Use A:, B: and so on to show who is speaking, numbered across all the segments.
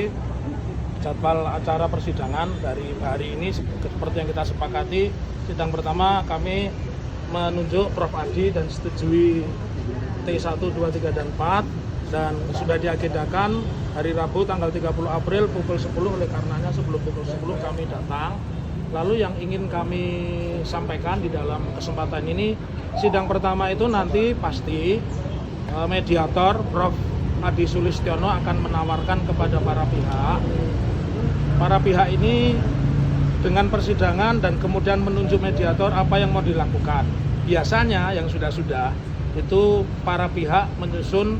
A: Jokowi, jadwal acara persidangan dari hari ini seperti yang kita sepakati. Sidang pertama kami menunjuk Prof. Adi dan setujui T1, 2, 3, dan 4, dan sudah diagendakan hari Rabu tanggal 30 April pukul 10. Oleh karenanya sebelum pukul 10 kami datang. Lalu yang ingin kami sampaikan di dalam kesempatan ini, sidang pertama itu nanti pasti mediator Prof. Adi Sulistiono akan menawarkan kepada para pihak. Para pihak ini dengan persidangan dan kemudian menunjuk mediator apa yang mau dilakukan. Biasanya yang sudah-sudah itu para pihak menyusun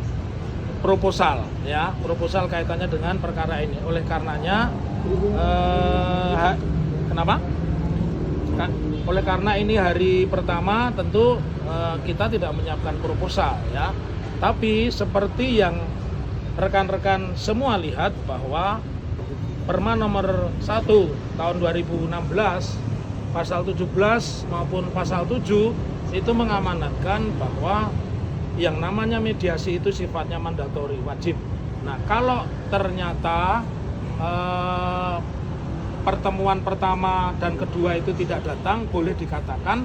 A: proposal, ya, proposal kaitannya dengan perkara ini. Oleh karenanya, kenapa? Oleh karena ini hari pertama, tentu kita tidak menyiapkan proposal, ya. Tapi seperti yang rekan-rekan semua lihat bahwa Perma nomor 1 tahun 2016 pasal 17 maupun pasal 7 itu mengamanatkan bahwa yang namanya mediasi itu sifatnya mandatori, wajib. Nah, kalau ternyata pertemuan pertama dan kedua itu tidak datang, boleh dikatakan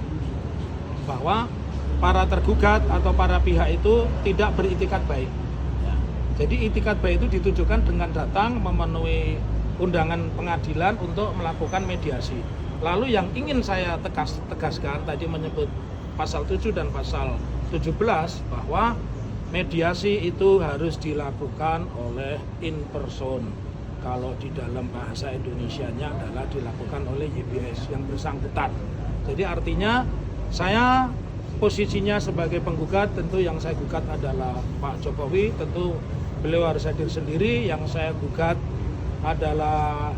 A: bahwa para tergugat atau para pihak itu tidak beritikat baik. Ya. Jadi itikat baik itu ditujukan dengan datang memenuhi undangan pengadilan untuk melakukan mediasi. Lalu yang ingin saya tegaskan tadi menyebut pasal 7 dan pasal 17 bahwa mediasi itu harus dilakukan oleh in person. Kalau di dalam bahasa Indonesianya adalah dilakukan oleh YBS yang bersangkutan. Jadi artinya saya posisinya sebagai penggugat, tentu yang saya gugat adalah Pak Jokowi, tentu beliau harus hadir sendiri. Yang saya gugat adalah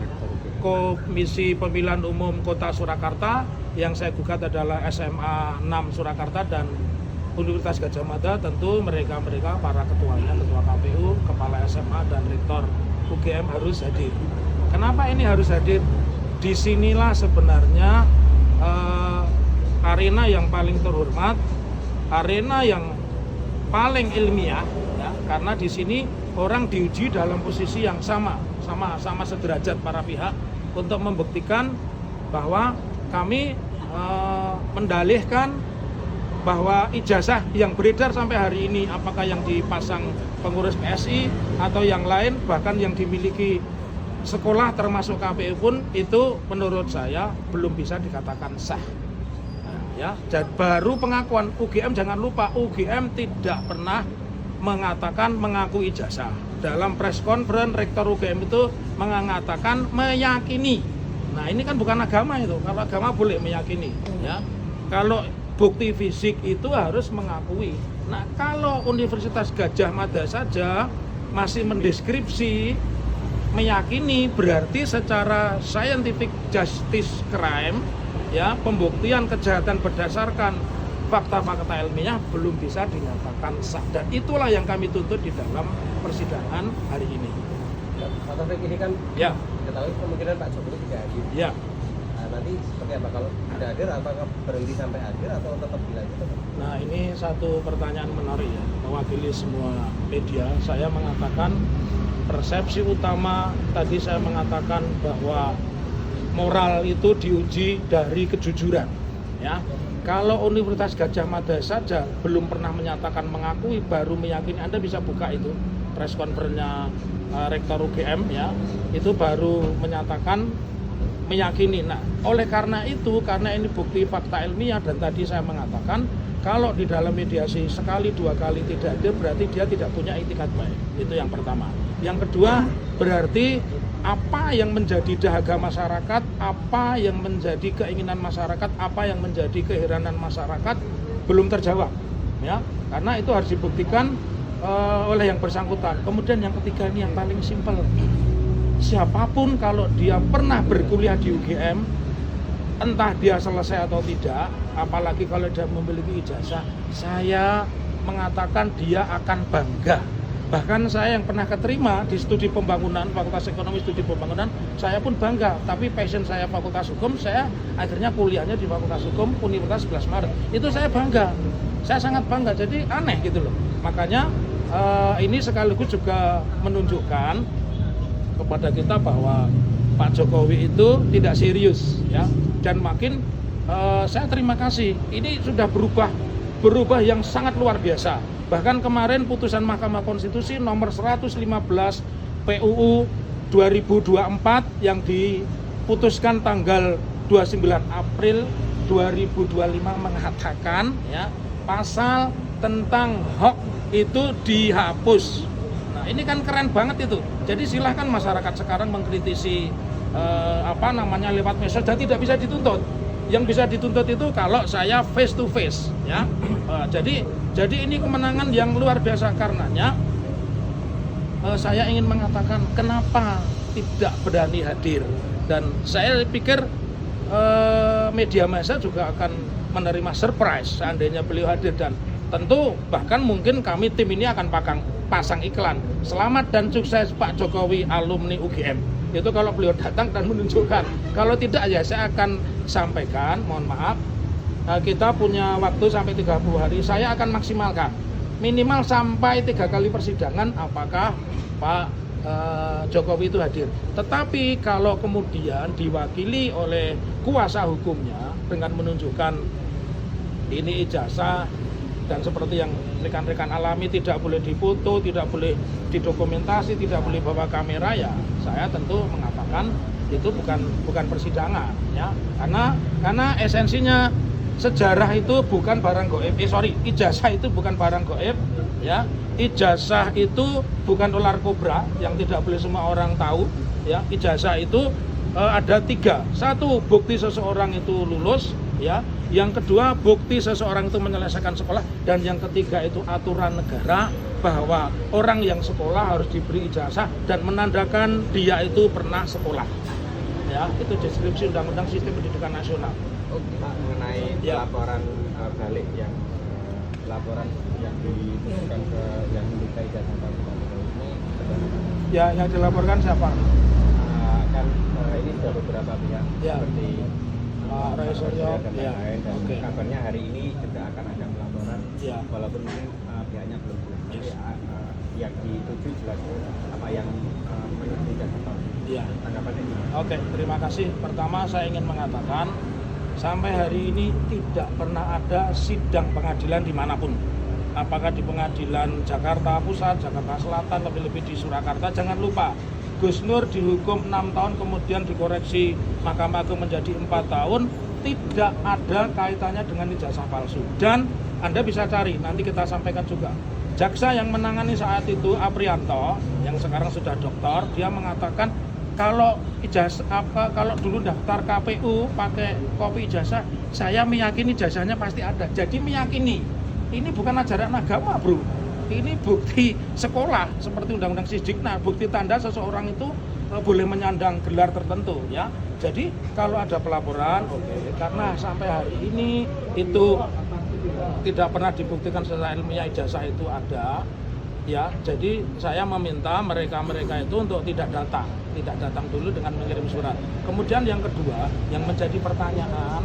A: Komisi Pemilihan Umum Kota Surakarta, yang saya gugat adalah SMA 6 Surakarta dan Universitas Gadjah Mada. Tentu mereka para ketuanya, ketua KPU, kepala SMA dan rektor UGM harus hadir. Kenapa ini harus hadir? Disinilah sebenarnya arena yang paling terhormat, arena yang paling ilmiah, ya, karena di sini orang diuji dalam posisi yang sama sederajat para pihak untuk membuktikan bahwa kami mendalihkan bahwa ijazah yang beredar sampai hari ini, apakah yang dipasang pengurus PSI atau yang lain, bahkan yang dimiliki sekolah termasuk KPU pun, itu menurut saya belum bisa dikatakan sah. Ya, baru pengakuan UGM, jangan lupa UGM tidak pernah mengatakan mengaku ijazah. Dalam press conference rektor UGM itu mengatakan meyakini. Nah, ini kan bukan agama itu. Kalau agama boleh meyakini, ya. Kalau bukti fisik itu harus mengakui. Nah, kalau Universitas Gadjah Mada saja masih mendeskripsi meyakini, berarti secara scientific justice crime, ya, pembuktian kejahatan berdasarkan fakta-fakta ilmiah belum bisa dinyatakan sah, dan itulah yang kami tuntut di dalam persidangan hari ini.
B: Pak Taufik, ini kan
A: Ya,
B: ketahui kemungkinan Pak Jokowi tidak hadir.
A: ya.
B: Nah, nanti seperti apa kalau tidak hadir? Apakah berhenti sampai hadir atau tetap dilanjutkan?
A: Nah, ini satu pertanyaan menarik, ya. Mewakili semua media, saya mengatakan persepsi utama tadi saya mengatakan bahwa moral itu diuji dari kejujuran, ya. Kalau Universitas Gadjah Mada saja belum pernah menyatakan mengakui, baru meyakini, Anda bisa buka itu press conference-nya rektor UGM, ya. Itu baru menyatakan meyakini. Nah, oleh karena itu, karena ini bukti fakta ilmiah, dan tadi saya mengatakan kalau di dalam mediasi sekali dua kali tidak ada, berarti dia tidak punya itikat baik. Itu yang pertama. Yang kedua, berarti apa yang menjadi dahaga masyarakat, apa yang menjadi keinginan masyarakat, apa yang menjadi keheranan masyarakat belum terjawab, ya. Karena itu harus dibuktikan oleh yang bersangkutan. Kemudian yang ketiga, ini yang paling simpel. Siapapun kalau dia pernah berkuliah di UGM, entah dia selesai atau tidak, apalagi kalau dia memiliki ijazah, saya mengatakan dia akan bangga. Bahkan saya yang pernah keterima di studi pembangunan, Fakultas Ekonomi Studi Pembangunan, saya pun bangga. Tapi passion saya Fakultas Hukum, saya akhirnya kuliahnya di Fakultas Hukum Universitas 11 Maret. Itu saya bangga, saya sangat bangga. Jadi aneh gitu loh. Makanya ini sekaligus juga menunjukkan kepada kita bahwa Pak Jokowi itu tidak serius ya, dan makin saya terima kasih, ini sudah berubah yang sangat luar biasa. Bahkan kemarin putusan Mahkamah Konstitusi nomor 115 PUU 2024 yang diputuskan tanggal 29 April 2025 mengatakan ya, pasal tentang hoax itu dihapus. Nah, ini kan keren banget itu. Jadi silahkan masyarakat sekarang mengkritisi lewat medsos dan tidak bisa dituntut. Yang bisa dituntut itu kalau saya face to face ya. Jadi ini kemenangan yang luar biasa, karenanya saya ingin mengatakan kenapa tidak berani hadir, dan saya pikir media massa juga akan menerima surprise seandainya beliau hadir, dan tentu bahkan mungkin kami tim ini akan pasang iklan selamat dan sukses Pak Jokowi alumni UGM. Itu kalau beliau datang dan menunjukkan. Kalau tidak ya saya akan sampaikan, mohon maaf, kita punya waktu sampai 30 hari, saya akan maksimalkan minimal sampai 3 kali persidangan apakah Pak Jokowi itu hadir. Tetapi kalau kemudian diwakili oleh kuasa hukumnya dengan menunjukkan ini ijazah, dan seperti yang rekan-rekan alami tidak boleh difoto, tidak boleh didokumentasi, tidak boleh bawa kamera, ya saya tentu mengatakan itu bukan persidangan ya, karena esensinya sejarah itu bukan barang gaib. Ijazah itu bukan barang gaib ya. Ijazah itu bukan ular kobra yang tidak boleh semua orang tahu ya. Ijazah itu ada 3. 1, bukti seseorang itu lulus ya. Yang kedua, bukti seseorang itu menyelesaikan sekolah, dan yang ketiga itu aturan negara bahwa orang yang sekolah harus diberi ijazah dan menandakan dia itu pernah sekolah. Ya, itu deskripsi Undang-Undang Sistem Pendidikan Nasional.
B: Pak, mengenai laporan balik yang laporan yang diberikan ke yang minta ijazah Pak Jokowi ini,
A: ya, yang dilaporkan siapa?
B: Kan ini sudah beberapa pihak
A: ya,
B: seperti
A: Pak Roy Suryo
B: dan
A: ya,
B: lain-lain, dan
A: okay.
B: kabarnya hari ini juga akan ada pelaporan
A: ya.
B: Walaupun mungkin pihaknya belum jelas, tapi yang dituju jelas apa yang menurut ijazah Pak.
A: Ya.
B: Tanggapannya gimana?
A: Oke, terima kasih. Pertama saya ingin mengatakan sampai hari ini tidak pernah ada sidang pengadilan dimanapun. Apakah di pengadilan Jakarta Pusat, Jakarta Selatan, lebih-lebih di Surakarta. Jangan lupa, Gus Nur dihukum 6 tahun, kemudian dikoreksi Mahkamah Agung menjadi 4 tahun. Tidak ada kaitannya dengan ijazah palsu. Dan Anda bisa cari, nanti kita sampaikan juga. Jaksa yang menangani saat itu, Aprianto, yang sekarang sudah doktor, dia mengatakan kalau kalau dulu daftar KPU pakai kopi ijazah, saya meyakini ijazahnya pasti ada. Jadi meyakini, ini bukan ajaran agama, bro. Ini bukti sekolah seperti Undang-Undang Sisdiknas, bukti tanda seseorang itu boleh menyandang gelar tertentu ya. Jadi kalau ada pelaporan, oke. Karena sampai hari ini itu tidak pernah dibuktikan secara ilmiah ijazah itu ada. Ya, jadi saya meminta mereka itu untuk tidak datang dulu dengan mengirim surat. Kemudian yang kedua, yang menjadi pertanyaan,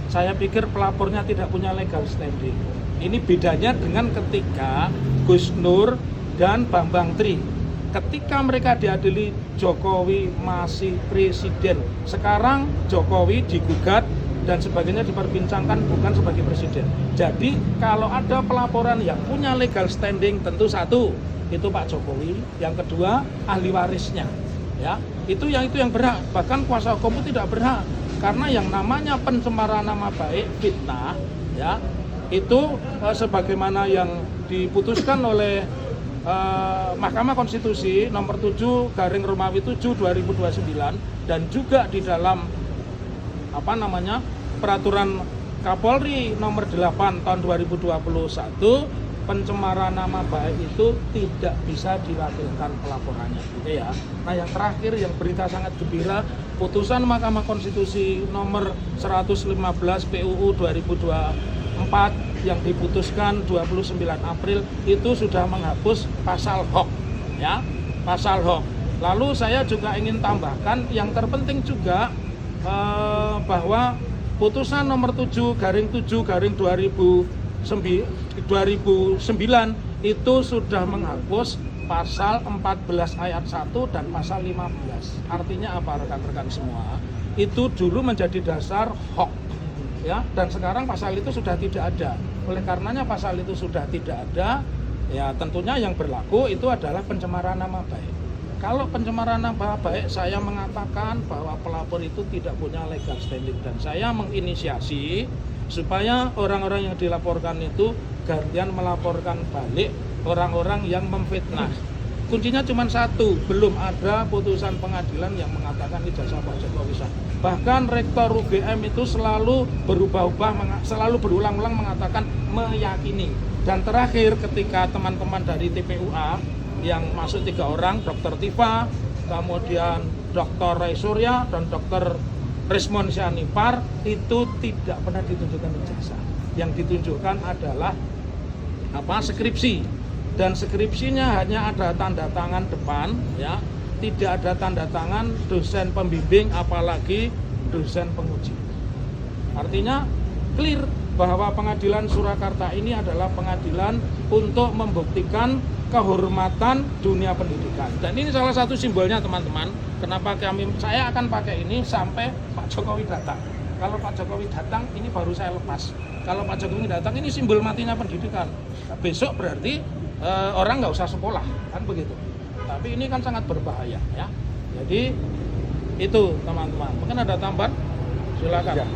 A: saya pikir pelapornya tidak punya legal standing. Ini bedanya dengan ketika Gus Nur dan Bambang Tri. Ketika mereka diadili, Jokowi masih presiden. Sekarang Jokowi digugat dan sebagainya diperbincangkan bukan sebagai presiden. Jadi kalau ada pelaporan yang punya legal standing, tentu satu itu Pak Jokowi, yang kedua ahli warisnya, ya itu yang berhak. Bahkan kuasa hukum itu tidak berhak, karena yang namanya pencemaran nama baik, fitnah, ya itu sebagaimana yang diputuskan oleh Mahkamah Konstitusi nomor 7/Romawi 7/2029 dan juga di dalam peraturan Kapolri nomor 8 tahun 2021, pencemaran nama baik itu tidak bisa diwakilkan pelaporannya, gitu ya. Nah, yang terakhir yang berita sangat gembira, putusan Mahkamah Konstitusi nomor 115 PUU 2024 yang diputuskan 29 April itu sudah menghapus pasal hoax, ya, pasal hoax. Lalu saya juga ingin tambahkan yang terpenting juga bahwa putusan nomor 7/7/2009 itu sudah menghapus pasal 14 ayat 1 dan pasal 15. Artinya apa rekan-rekan semua? Itu dulu menjadi dasar hoax, ya, dan sekarang pasal itu sudah tidak ada. Oleh karenanya pasal itu sudah tidak ada, ya tentunya yang berlaku itu adalah pencemaran nama baik. Kalau pencemaran nama baik, saya mengatakan bahwa pelapor itu tidak punya legal standing dan saya menginisiasi supaya orang-orang yang dilaporkan itu gantian melaporkan balik orang-orang yang memfitnah. Kuncinya cuma satu, belum ada putusan pengadilan yang mengatakan ijazah Pak Jokowi sah. Bahkan Rektor UGM itu selalu berubah-ubah, selalu berulang-ulang mengatakan meyakini. Dan terakhir ketika teman-teman dari TPUA yang masuk 3 orang, Dr. Tifa, kemudian Dr. Ray Surya dan Dr. Resmon Syanipar, itu tidak pernah ditunjukkan ijazah. Yang ditunjukkan adalah skripsi. Dan skripsinya hanya ada tanda tangan depan, ya, tidak ada tanda tangan dosen pembimbing apalagi dosen penguji. Artinya clear bahwa pengadilan Surakarta ini adalah pengadilan untuk membuktikan kehormatan dunia pendidikan. Dan ini salah satu simbolnya teman-teman. Kenapa saya akan pakai ini sampai Pak Jokowi datang. Kalau Pak Jokowi datang ini baru saya lepas. Kalau Pak Jokowi datang ini simbol matinya pendidikan. Besok berarti orang nggak usah sekolah, kan begitu. Tapi ini kan sangat berbahaya, ya. Jadi itu teman-teman. Mungkin ada tambahan? Silakan.
B: Ya.